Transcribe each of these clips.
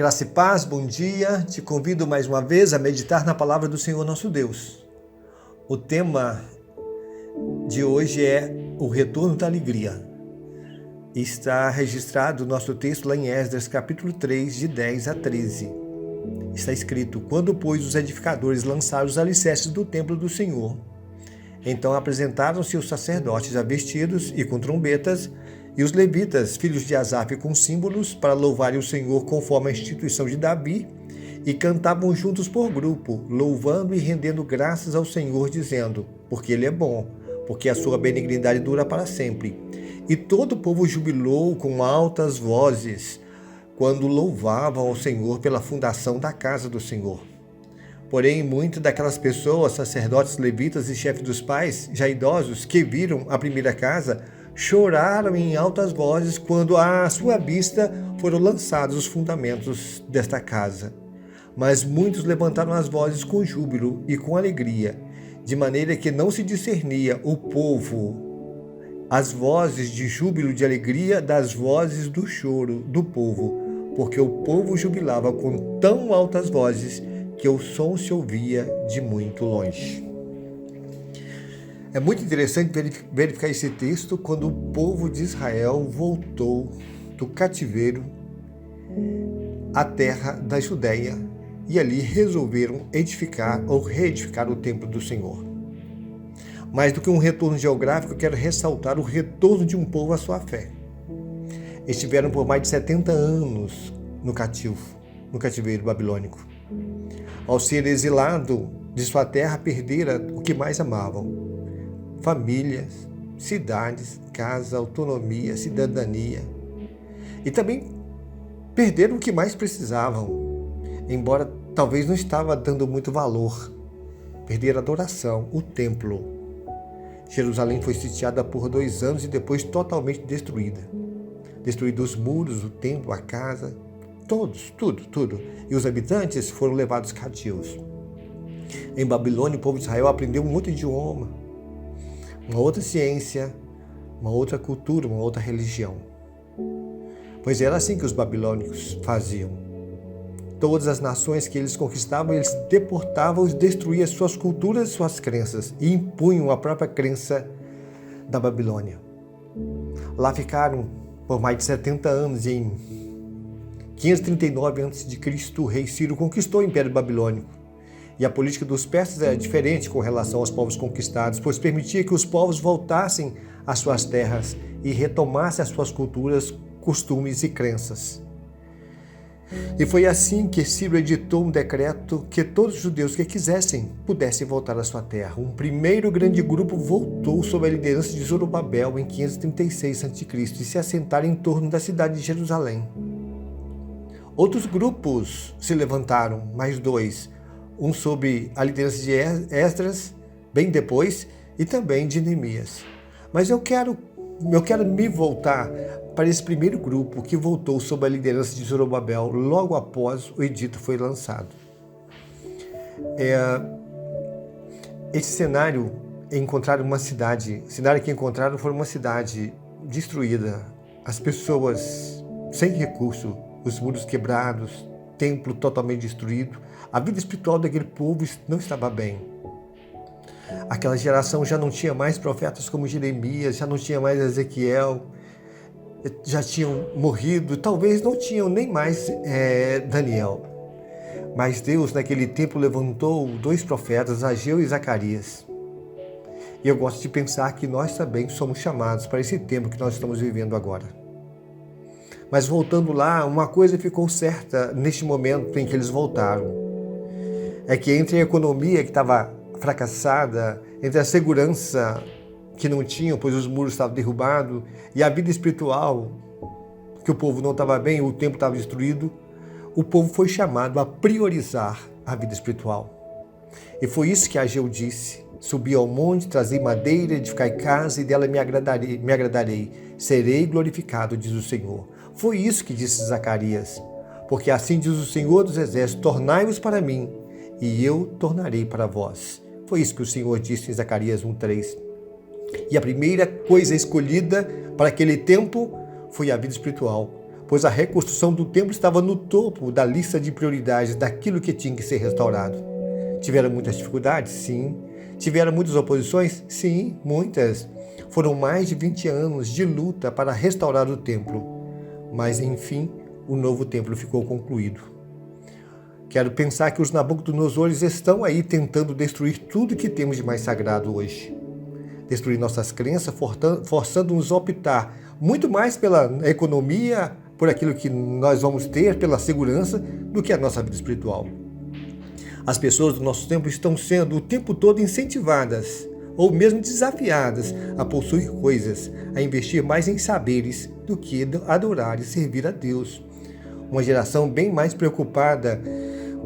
Graça e paz, bom dia. Te convido mais uma vez a meditar na palavra do Senhor nosso Deus. O tema de hoje é o retorno da alegria. Está registrado o nosso texto lá em Esdras, capítulo 3, de 10 a 13. Está escrito: Quando, pois, os edificadores lançaram os alicerces do templo do Senhor, então apresentaram-se os sacerdotes já vestidos e com trombetas, e os levitas, filhos de Asaf, com símbolos, para louvarem o Senhor conforme a instituição de Davi, e cantavam juntos por grupo, louvando e rendendo graças ao Senhor, dizendo: porque Ele é bom, porque a sua benignidade dura para sempre. E todo o povo jubilou com altas vozes, quando louvavam ao Senhor pela fundação da casa do Senhor. Porém, muitas daquelas pessoas, sacerdotes, levitas e chefes dos pais, já idosos, que viram a primeira casa, choraram em altas vozes quando à sua vista foram lançados os fundamentos desta casa. Mas muitos levantaram as vozes com júbilo e com alegria, de maneira que não se discernia o povo as vozes de júbilo e de alegria das vozes do choro do povo, porque o povo jubilava com tão altas vozes que o som se ouvia de muito longe. É muito interessante verificar esse texto quando o povo de Israel voltou do cativeiro à terra da Judéia e ali resolveram edificar ou reedificar o templo do Senhor. Mais do que um retorno geográfico, quero ressaltar o retorno de um povo à sua fé. Estiveram por mais de 70 anos no cativeiro babilônico. Ao ser exilado de sua terra, perderam o que mais amavam: famílias, cidades, casa, autonomia, cidadania. E também perderam o que mais precisavam, embora talvez não estava dando muito valor. Perderam a adoração, o templo. Jerusalém foi sitiada por 2 anos e depois totalmente destruída. Destruídos os muros, o templo, a casa, tudo. E os habitantes foram levados cativos. Em Babilônia, o povo de Israel aprendeu um outro idioma, uma outra ciência, uma outra cultura, uma outra religião. Pois era assim que os babilônicos faziam. Todas as nações que eles conquistavam, eles deportavam e destruíam suas culturas e suas crenças e impunham a própria crença da Babilônia. Lá ficaram por mais de 70 anos e em 539 a.C., o rei Ciro conquistou o Império Babilônico. E a política dos persas era diferente com relação aos povos conquistados, pois permitia que os povos voltassem às suas terras e retomassem as suas culturas, costumes e crenças. E foi assim que Ciro editou um decreto que todos os judeus que quisessem pudessem voltar à sua terra. Um primeiro grande grupo voltou sob a liderança de Zorobabel em 536 a.C. e se assentaram em torno da cidade de Jerusalém. Outros grupos se levantaram, mais 2, um sob a liderança de Esdras, bem depois, e também de Neemias. Mas eu quero me voltar para esse primeiro grupo que voltou sob a liderança de Zorobabel logo após o edito foi lançado. Esse cenário encontraram uma cidade, o cenário que encontraram foi uma cidade destruída, as pessoas sem recurso, os muros quebrados, templo totalmente destruído. A vida espiritual daquele povo não estava bem. Aquela geração já não tinha mais profetas como Jeremias, já não tinha mais Ezequiel, já tinham morrido, talvez não tinham nem mais Daniel. Mas Deus naquele tempo levantou 2 profetas, Ageu e Zacarias. E eu gosto de pensar que nós também somos chamados para esse tempo que nós estamos vivendo agora. Mas voltando lá, uma coisa ficou certa neste momento em que eles voltaram. É que entre a economia que estava fracassada, entre a segurança que não tinham, pois os muros estavam derrubados, e a vida espiritual, que o povo não estava bem, o templo estava destruído, o povo foi chamado a priorizar a vida espiritual. E foi isso que Ageu disse: subi ao monte, trazei madeira, edificai casa, e dela me agradarei, serei glorificado, diz o Senhor. Foi isso que disse Zacarias: porque assim diz o Senhor dos Exércitos, tornai-vos para mim, e eu tornarei para vós. Foi isso que o Senhor disse em Zacarias 1:3. E a primeira coisa escolhida para aquele tempo foi a vida espiritual, pois a reconstrução do templo estava no topo da lista de prioridades daquilo que tinha que ser restaurado. Tiveram muitas dificuldades? Sim. Tiveram muitas oposições? Sim, muitas. Foram mais de 20 anos de luta para restaurar o templo. Mas, enfim, o novo templo ficou concluído. Quero pensar que os Nabucodonosores estão aí tentando destruir tudo que temos de mais sagrado hoje. Destruir nossas crenças, forçando-nos a optar muito mais pela economia, por aquilo que nós vamos ter, pela segurança, do que a nossa vida espiritual. As pessoas do nosso tempo estão sendo o tempo todo incentivadas, ou mesmo desafiadas, a possuir coisas, a investir mais em saberes do que adorar e servir a Deus. Uma geração bem mais preocupada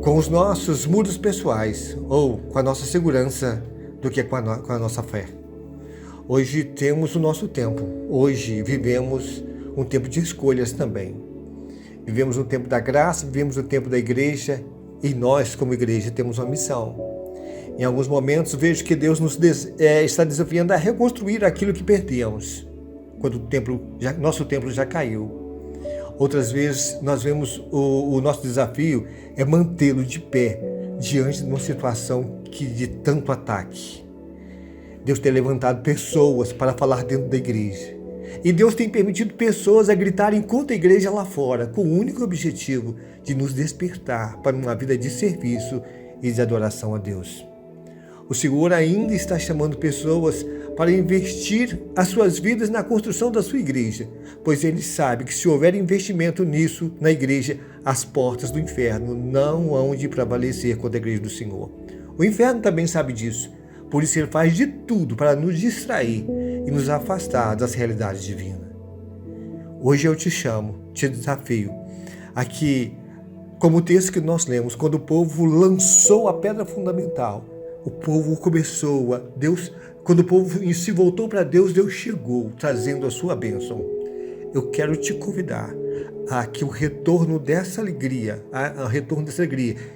com os nossos muros pessoais, ou com a nossa segurança, do que com a nossa fé. Hoje temos o nosso tempo. Hoje vivemos um tempo de escolhas também. Vivemos um tempo da graça, vivemos um tempo da igreja e nós, como igreja, temos uma missão. Em alguns momentos vejo que Deus nos está desafiando a reconstruir aquilo que perdemos, quando nosso templo já caiu. Outras vezes nós vemos o nosso desafio é mantê-lo de pé diante de uma situação de tanto ataque. Deus tem levantado pessoas para falar dentro da igreja. E Deus tem permitido pessoas a gritarem contra a igreja lá fora, com o único objetivo de nos despertar para uma vida de serviço e de adoração a Deus. O Senhor ainda está chamando pessoas para investir as suas vidas na construção da sua igreja, pois Ele sabe que se houver investimento nisso, na igreja, as portas do inferno não hão de prevalecer contra a igreja do Senhor. O inferno também sabe disso. Por isso ele faz de tudo para nos distrair e nos afastar das realidades divinas. Hoje eu te chamo, te desafio, aqui, como o texto que nós lemos, quando o povo lançou a pedra fundamental, o povo começou quando o povo se voltou para Deus, Deus chegou trazendo a sua bênção. Eu quero te convidar a que o retorno dessa alegria,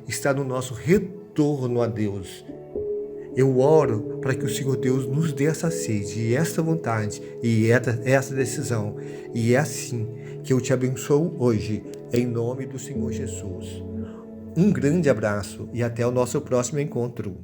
está no nosso retorno a Deus. Eu oro para que o Senhor Deus nos dê essa sede e essa vontade e essa decisão. E é assim que eu te abençoo hoje, em nome do Senhor Jesus. Um grande abraço e até o nosso próximo encontro.